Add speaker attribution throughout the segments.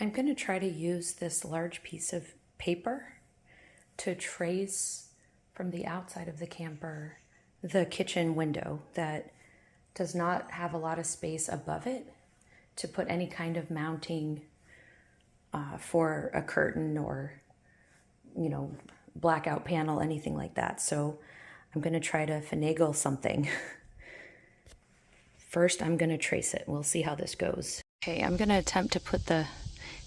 Speaker 1: I'm going to try to use this large piece of paper to trace from the outside of the camper the kitchen window that does not have a lot of space above it to put any kind of mounting for a curtain or, blackout panel, anything like that. So I'm going to try to finagle something. First, I'm going to trace it. We'll see how this goes. Okay, I'm going to attempt to put the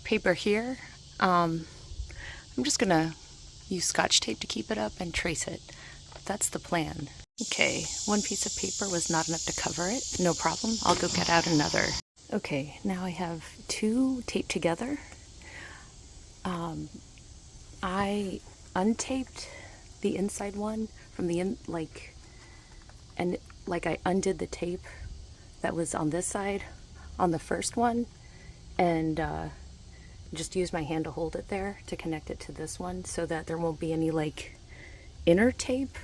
Speaker 1: paper here. I'm just going to use Scotch tape to keep it up and trace it. That's the plan. Okay, one piece of paper was not enough to cover it. No problem. I'll go get out another. Okay, now I have two taped together. I untaped the inside one from the I undid the tape that was on this side on the first one, and just used my hand to hold it there to connect it to this one so that there won't be any inner tape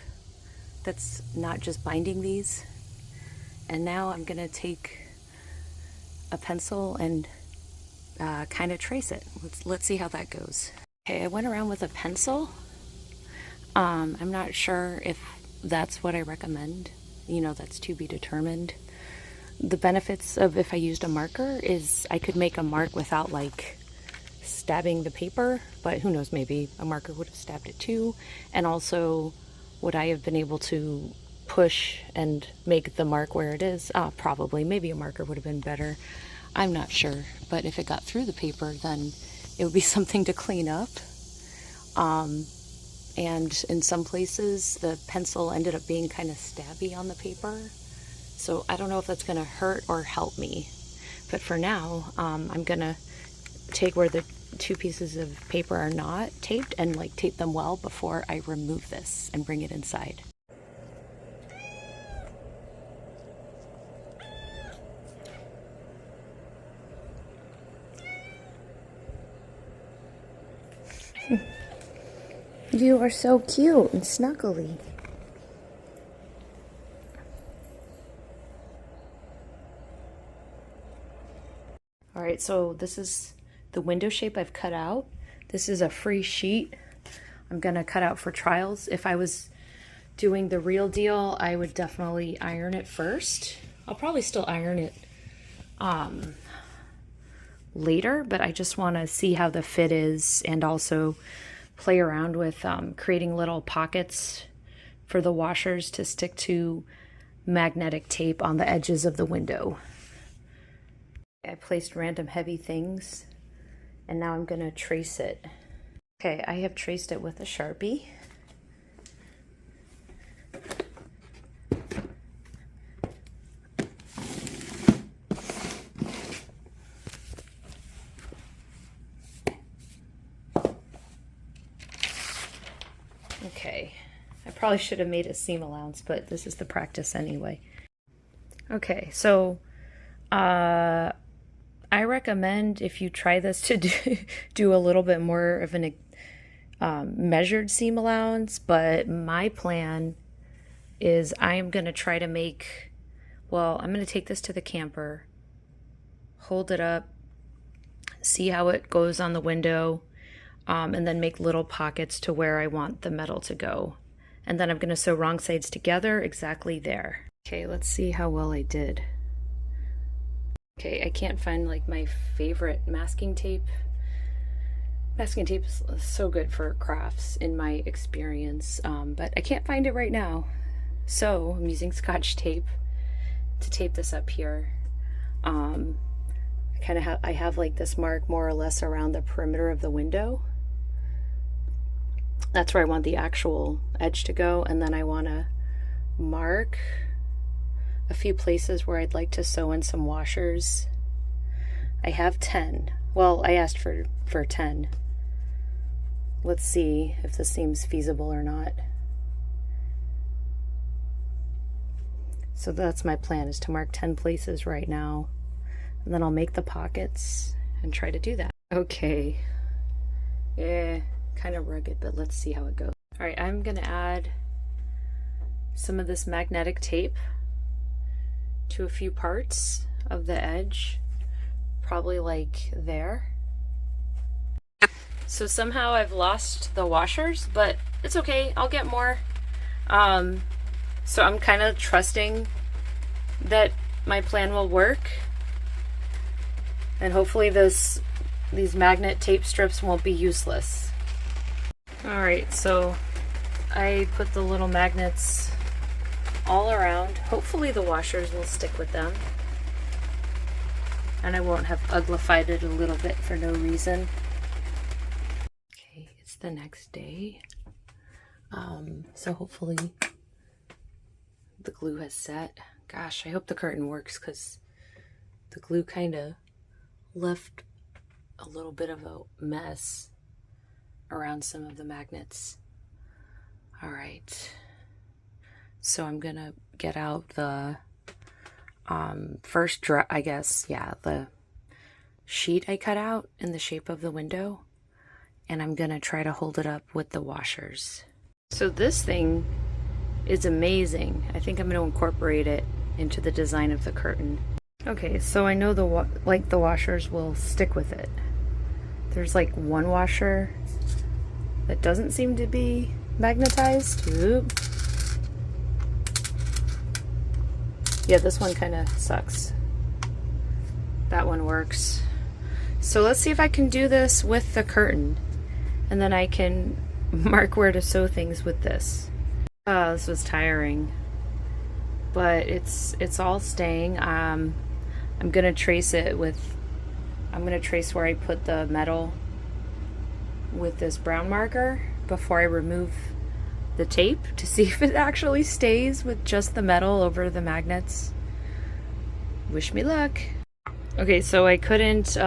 Speaker 1: that's not just binding these. And now I'm gonna take a pencil and kind of trace it. Let's see how that goes. Okay, I went around with a pencil. I'm not sure if that's what I recommend. That's to be determined. The benefits of if I used a marker is I could make a mark without stabbing the paper, but who knows, maybe a marker would have stabbed it too. And also, would I have been able to push and make the mark where it is? Probably. Maybe a marker would have been better. I'm not sure. But if it got through the paper, then it would be something to clean up. And in some places, the pencil ended up being kind of stabby on the paper. So I don't know if that's going to hurt or help me. But for now, I'm going to take where the two pieces of paper are not taped and tape them well before I remove this and bring it inside. You are so cute and snuggly. All right, so this is the window shape I've cut out. This is a free sheet I'm gonna cut out for trials. If I was doing the real deal, I would definitely iron it first. I'll probably still iron it later, but I just want to see how the fit is and also play around with creating little pockets for the washers to stick to magnetic tape on the edges of the window. I placed random heavy things and now I'm going to trace it. Okay, I have traced it with a Sharpie. Okay, I probably should have made a seam allowance, but this is the practice anyway. Okay, so I recommend if you try this to do a little bit more of an measured seam allowance, but my plan is I'm going to try to make, I'm going to take this to the camper, hold it up, see how it goes on the window, and then make little pockets to where I want the metal to go. And then I'm going to sew wrong sides together exactly there. Okay, let's see how well I did. Okay, I can't find my favorite masking tape. Masking tape is so good for crafts in my experience, but I can't find it right now. So I'm using Scotch tape to tape this up here. I have this mark more or less around the perimeter of the window. That's where I want the actual edge to go, and then I want to mark a few places where I'd like to sew in some washers. I have 10. Well, I asked for 10. Let's see if this seems feasible or not. So that's my plan, is to mark 10 places right now, and then I'll make the pockets and try to do that. Okay. Yeah, kind of rugged, but let's see how it goes. All right, I'm gonna add some of this magnetic tape to a few parts of the edge, probably there. So somehow I've lost the washers, but it's okay. I'll get more. So I'm kind of trusting that my plan will work. And hopefully these magnet tape strips won't be useless. Alright, so I put the little magnets all around. Hopefully the washers will stick with them. And I won't have uglified it a little bit for no reason. Okay, it's the next day. So hopefully the glue has set. Gosh, I hope the curtain works because the glue kind of left a little bit of a mess around some of the magnets. All right. So I'm gonna get out the first I guess, yeah, the sheet I cut out in the shape of the window, and I'm gonna try to hold it up with the washers. So this thing is amazing. I think I'm gonna incorporate it into the design of the curtain. Okay, so I know the washers will stick with it. There's like one washer that doesn't seem to be magnetized. Oop. Yeah, this one kind of sucks. That one works. So let's see if I can do this with the curtain, and then I can mark where to sew things with this. This was tiring, but it's all staying. I'm gonna trace it with, I'm gonna trace where I put the metal with this brown marker before I remove the tape to see if it actually stays with just the metal over the magnets. Wish me luck. Okay, so I couldn't,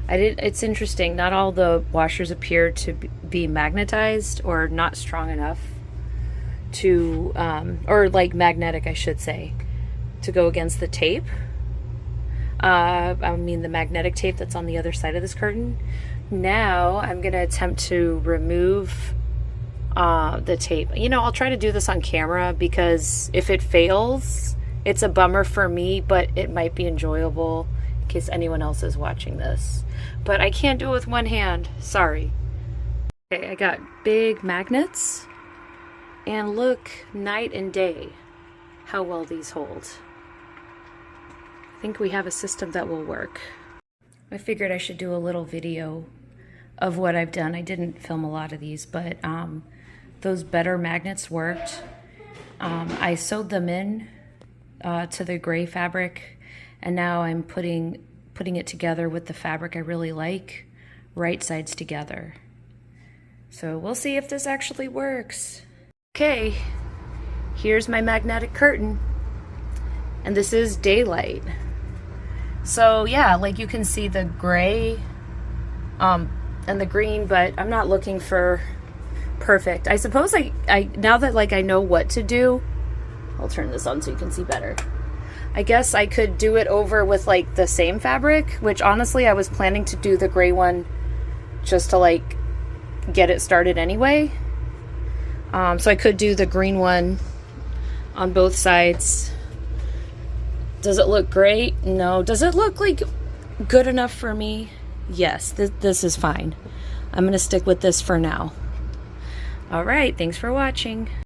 Speaker 1: it's interesting, not all the washers appear to be magnetized or not strong enough to, or like magnetic, I should say, to go against the tape. I mean the magnetic tape that's on the other side of this curtain. Now I'm gonna attempt to remove the tape. You know, I'll try to do this on camera because if it fails, it's a bummer for me, but it might be enjoyable in case anyone else is watching this. But I can't do it with one hand, sorry. Okay, I got big magnets, and look, night and day, how well these hold. I think we have a system that will work. I figured I should do a little video of what I've done. I didn't film a lot of these, but those better magnets worked. I sewed them in to the gray fabric, and now I'm putting it together with the fabric I really like, right sides together. So we'll see if this actually works. Okay, here's my magnetic curtain, and this is daylight. So yeah, like you can see the gray and the green, but I'm not looking for perfect. I suppose I now that like I know what to do, I'll turn this on so you can see better. I guess I could do it over with like the same fabric, which honestly I was planning to do the gray one just to like get it started anyway. So I could do the green one on both sides. Does it look great? No. Does it look like good enough for me? Yes, this is fine. I'm gonna stick with this for now. All right, thanks for watching.